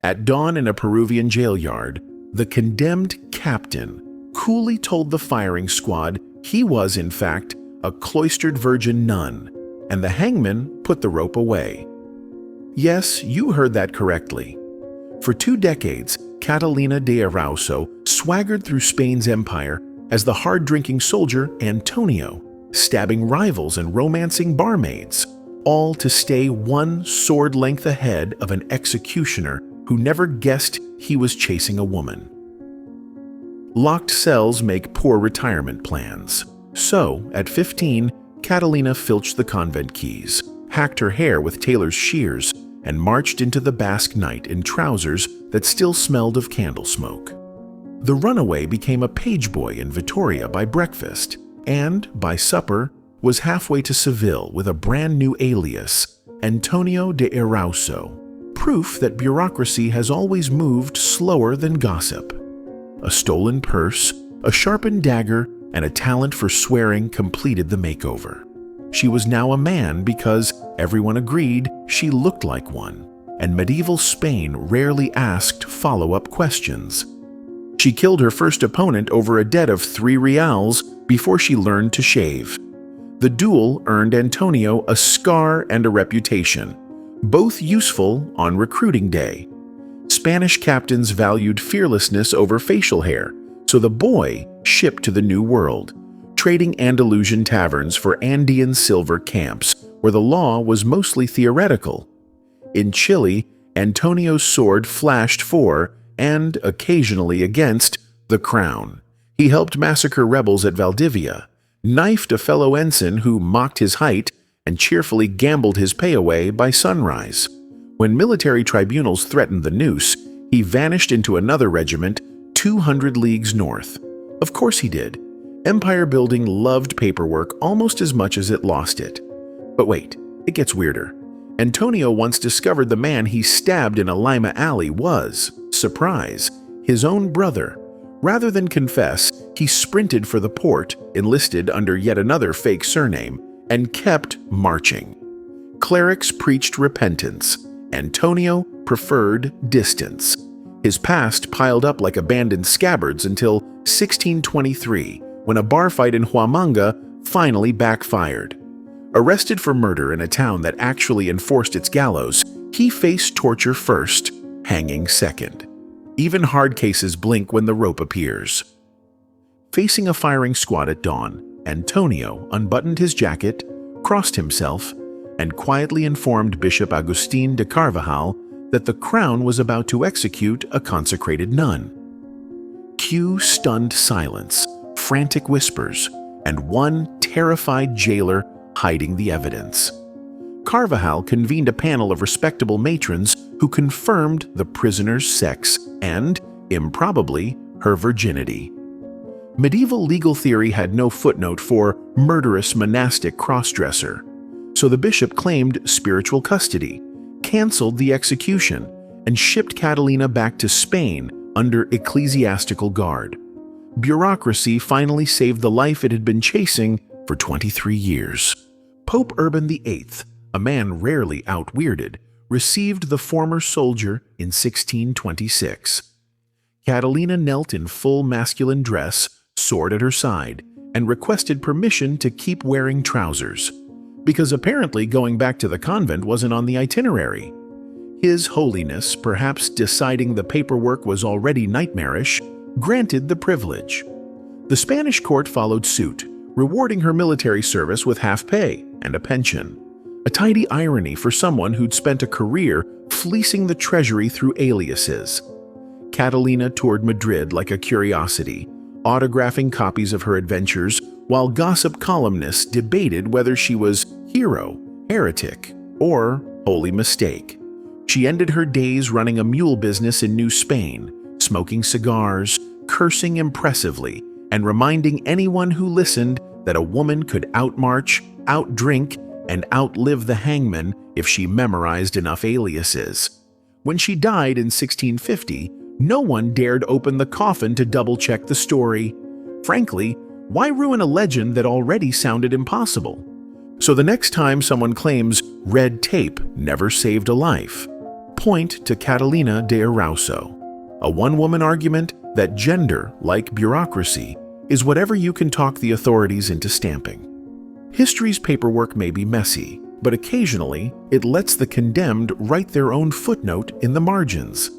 At dawn in a Peruvian jail yard, the condemned captain coolly told the firing squad he was, in fact, a cloistered virgin nun, and the hangman put the rope away. Yes, you heard that correctly. For 2 decades, Catalina de Erauso swaggered through Spain's empire as the hard-drinking soldier Antonio, stabbing rivals and romancing barmaids, all to stay one sword length ahead of an executioner who never guessed he was chasing a woman. Locked cells make poor retirement plans. So, at 15, Catalina filched the convent keys, hacked her hair with tailor's shears, and marched into the Basque night in trousers that still smelled of candle smoke. The runaway became a page boy in Vitoria by breakfast, and, by supper, was halfway to Seville with a brand new alias, Antonio de Erauso, proof that bureaucracy has always moved slower than gossip. A stolen purse, a sharpened dagger, and a talent for swearing completed the makeover. She was now a man because everyone agreed she looked like one, and medieval Spain rarely asked follow-up questions. She killed her first opponent over a debt of 3 reals before she learned to shave. The duel earned Antonio a scar and a reputation, both useful on recruiting day. Spanish captains valued fearlessness over facial hair, so the boy shipped to the New World, trading Andalusian taverns for Andean silver camps, where the law was mostly theoretical. In Chile, Antonio's sword flashed for, and occasionally against, the crown. He helped massacre rebels at Valdivia, knifed a fellow ensign who mocked his height, and cheerfully gambled his pay away by sunrise. When military tribunals threatened the noose, he vanished into another regiment 200 leagues north. Of course he did. Empire building loved paperwork almost as much as it lost it. But wait, it gets weirder. Antonio once discovered the man he stabbed in a Lima alley was, surprise, his own brother. Rather than confess, he sprinted for the port, enlisted under yet another fake surname, and kept marching. Clerics preached repentance. Antonio preferred distance. His past piled up like abandoned scabbards until 1623, when a bar fight in Huamanga finally backfired. Arrested for murder in a town that actually enforced its gallows, he faced torture first, hanging second. Even hard cases blink when the rope appears. Facing a firing squad at dawn, Antonio unbuttoned his jacket, crossed himself, and quietly informed Bishop Agustin de Carvajal that the crown was about to execute a consecrated nun. Cue stunned silence, frantic whispers, and one terrified jailer hiding the evidence. Carvajal convened a panel of respectable matrons who confirmed the prisoner's sex and, improbably, her virginity. Medieval legal theory had no footnote for murderous monastic crossdresser, so the bishop claimed spiritual custody, canceled the execution, and shipped Catalina back to Spain under ecclesiastical guard. Bureaucracy finally saved the life it had been chasing for 23 years. Pope Urban VIII, a man rarely out-weirded, received the former soldier in 1626. Catalina knelt in full masculine dress, sword at her side, and requested permission to keep wearing trousers, because apparently going back to the convent wasn't on the itinerary. His Holiness, perhaps deciding the paperwork was already nightmarish, granted the privilege. The Spanish court followed suit, rewarding her military service with half pay and a pension. A tidy irony for someone who'd spent a career fleecing the treasury through aliases. Catalina toured Madrid like a curiosity, autographing copies of her adventures, while gossip columnists debated whether she was hero, heretic, or holy mistake. She ended her days running a mule business in New Spain, smoking cigars, cursing impressively, and reminding anyone who listened that a woman could outmarch, outdrink, and outlive the hangman if she memorized enough aliases. When she died in 1650, no one dared open the coffin to double-check the story. Frankly, why ruin a legend that already sounded impossible? So the next time someone claims red tape never saved a life, point to Catalina de Erauso, a one-woman argument that gender, like bureaucracy, is whatever you can talk the authorities into stamping. History's paperwork may be messy, but occasionally it lets the condemned write their own footnote in the margins.